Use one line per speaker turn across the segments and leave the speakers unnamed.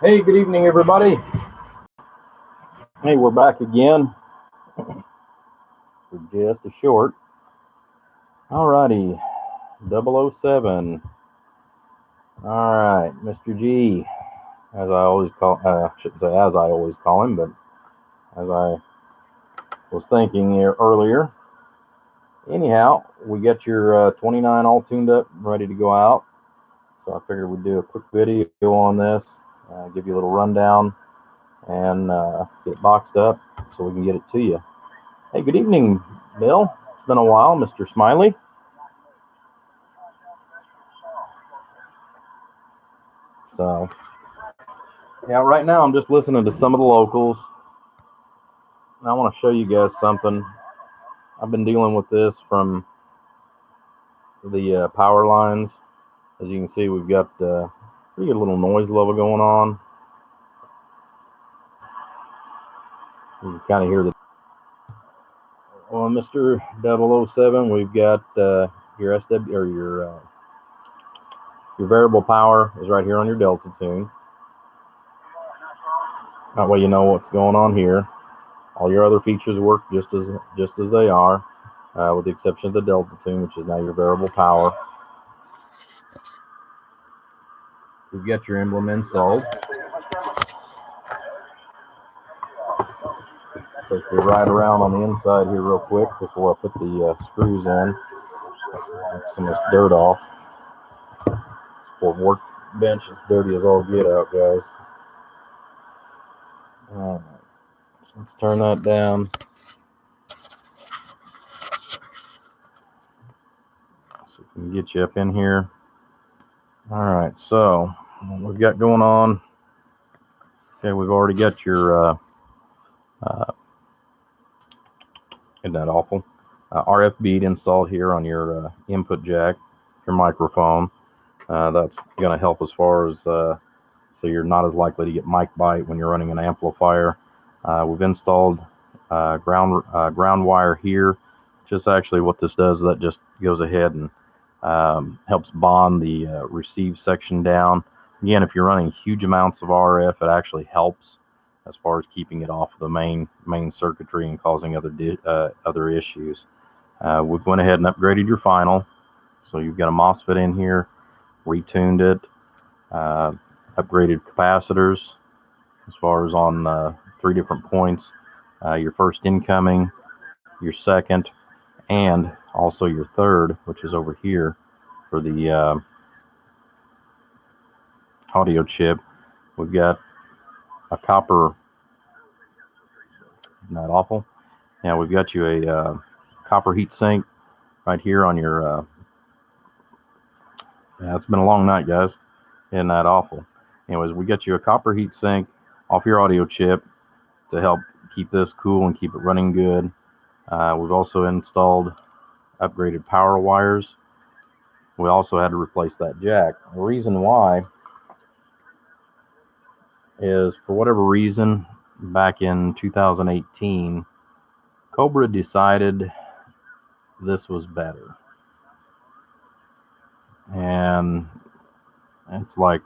Hey, good evening, everybody. Hey, we're back again for just a short. Alrighty, 007. All right, Mr. G, as I always call, shouldn't say as I always call him, but as I was thinking here earlier. Anyhow, we got your 29 all tuned up, ready to go out. So I figured we'd do a quick video on this, give you a little rundown, and get it boxed up so we can get it to you. Hey, good evening, Bill. It's been a while, Mr. Smiley. So, yeah, right now I'm just listening to some of the locals. And I want to show you guys something. I've been dealing with this from the power lines. As you can see, we've got pretty good little noise level going on. You can kind of hear the... Well, Mr. 007, we've got your SW or your variable power is right here on your Delta tune. That way you know what's going on here. All your other features work just as they are, with the exception of the Delta tune, which is now your variable power. We've got your emblem installed. Take you right around on the inside here real quick before I put the screws in. Get some of this dirt off. This poor workbench is dirty as all get out, guys. All right, so let's turn that down. So we can get you up in here. All right, so what we've got going on. Okay, we've already got your isn't that awful? RF bead installed here on your input jack, your microphone. That's going to help as far as so you're not as likely to get mic bite when you're running an amplifier. We've installed ground wire here. Just actually what this does is that just goes ahead and helps bond the receive section down. Again, if you're running huge amounts of RF, it actually helps as far as keeping it off the main circuitry and causing other issues. We've went ahead and upgraded your final, so you've got a MOSFET in here, retuned it, upgraded capacitors as far as on 3 different points, your first incoming, your second, and also your third, which is over here for the audio chip. We've got a copper, isn't that awful? Yeah, we've got you a copper heat sink right here on your yeah, it's been a long night, guys. Isn't that awful? Anyways, we got you a copper heat sink off your audio chip to help keep this cool and keep it running good. We've also installed upgraded power wires. We also had to replace that jack. The reason why is, for whatever reason, back in 2018, Cobra decided this was better. And it's like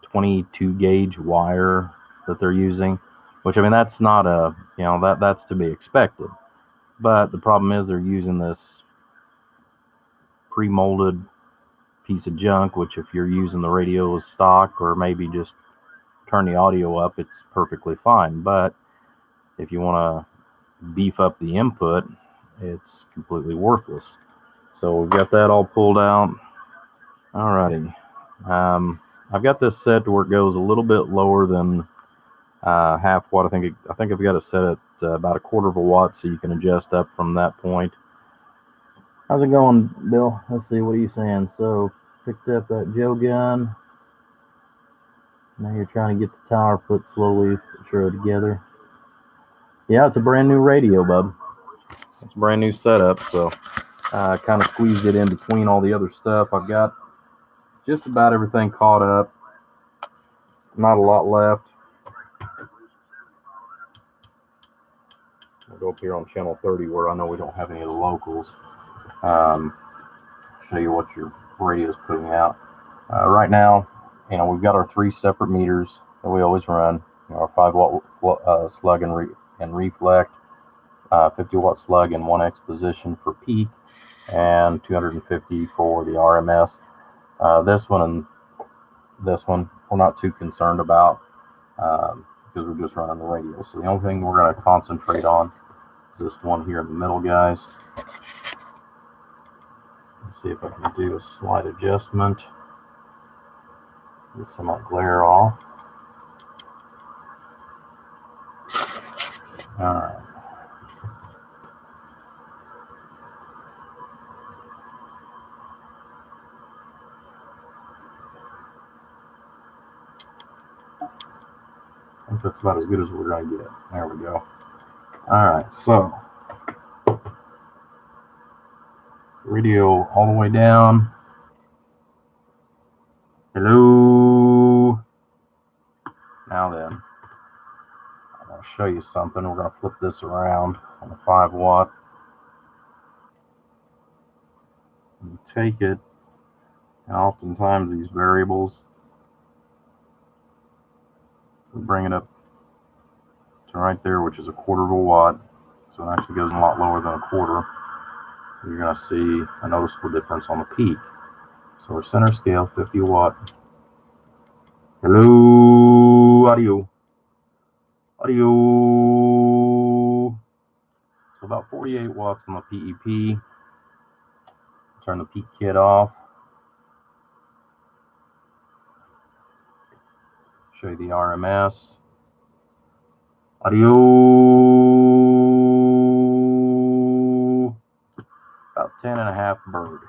22 gauge wire that they're using, which, I mean, that's not a, that's to be expected. But the problem is they're using this pre-molded piece of junk, which if you're using the radio as stock or maybe just turn the audio up, it's perfectly fine. But if you want to beef up the input, it's completely worthless. So we've got that all pulled out. Alrighty. I've got this set to where it goes a little bit lower than half watt. I think I've got it set at about 1/4 of a watt, so you can adjust up from that point. How's it going, Bill? Let's see, what are you saying? So, picked up that Joe gun. Now you're trying to get the tower put slowly but sure together. Yeah, it's a brand new radio, bub. It's a brand new setup, so I kind of squeezed it in between all the other stuff. I've got just about everything caught up. Not a lot left. I'll go up here on channel 30 where I know we don't have any of the locals. Show you what your radio is putting out. Right now, we've got our 3 separate meters that we always run. Our 5-watt slug and reflect, 50-watt slug and 1x position for peak, and 250 for the RMS. This one and this one we're not too concerned about because we're just running the radio. So the only thing we're going to concentrate on is this one here in the middle, guys. Let's see if I can do a slight adjustment. Get some of that glare off. All right. I think that's about as good as we're going to get. There we go. All right, so radio all the way down. Hello. Now then, I'm going to show you something. We're going to flip this around on the 5-watt. You take it, and oftentimes these variables, we bring it up to right there, which is 1/4 of a watt. So it actually goes a lot lower than 1/4. You're going to see a noticeable difference on the peak. So we're center scale, 50 watt. Hello, audio. So about 48 watts on the PEP. Turn the peak kit off. Show you the RMS. Audio. About 10.5 bird.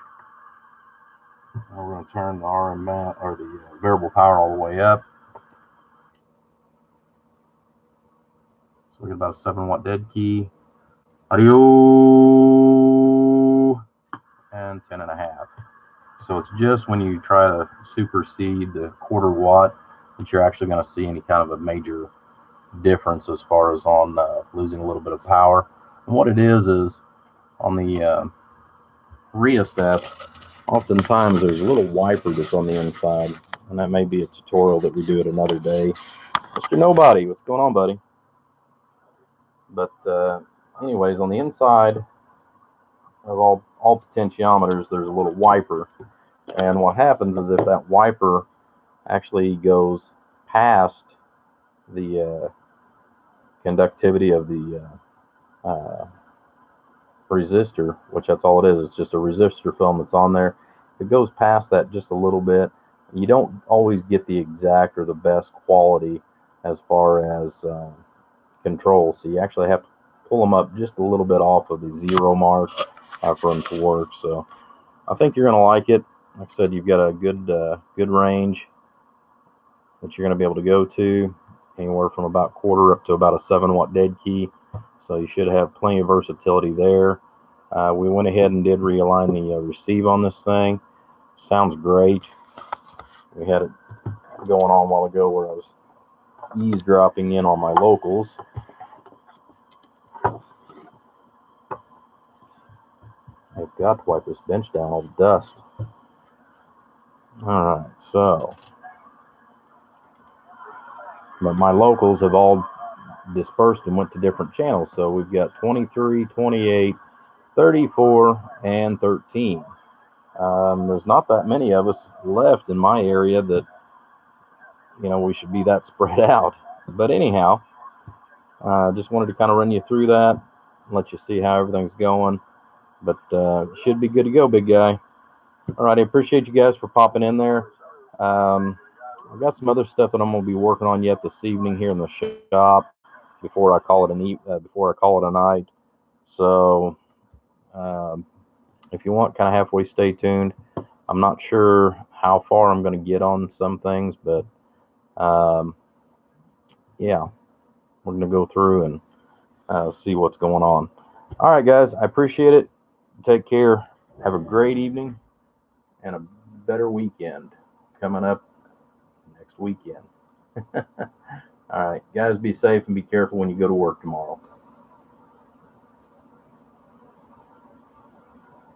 Now we're going to turn the RMS or the variable power all the way up. So we get about a 7-watt dead key. Audio. And 10.5. So it's just when you try to supersede the 1/4 watt that you're actually going to see any kind of a major difference as far as on losing a little bit of power. And what it is on the rheostats, oftentimes there's a little wiper that's on the inside, and that may be a tutorial that we do at another day. Mr. Nobody, what's going on, buddy? But anyways, on the inside of all potentiometers, there's a little wiper, and what happens is if that wiper actually goes past the conductivity of the resistor, which that's all it is, it's just a resistor film that's on there. If it goes past that just a little bit, you don't always get the exact or the best quality as far as control. So you actually have to pull them up just a little bit off of the 0 mark for them to work. So I think you're going to like it. Like I said, you've got a good range that you're going to be able to go to, anywhere from about 1/4 up to about a 7-watt dead key. So you should have plenty of versatility there. We went ahead and did realign the receive on this thing. Sounds great. We had it going on a while ago where I was eavesdropping in on my locals. I've got to wipe this bench down, all the dust. All right, so, but my locals have all dispersed and went to different channels. So we've got 23, 28, 34, and 13. There's not that many of us left in my area that, we should be that spread out. But anyhow, just wanted to kind of run you through that, let you see how everything's going. But should be good to go, big guy. All right, I appreciate you guys for popping in there. I've got some other stuff that I'm going to be working on yet this evening here in the shop before I call it a night. So if you want, kind of halfway stay tuned. I'm not sure how far I'm going to get on some things, but yeah, we're going to go through and see what's going on. All right, guys, I appreciate it. Take care. Have a great evening and a better weekend coming up next weekend. All right, guys, be safe and be careful when you go to work tomorrow.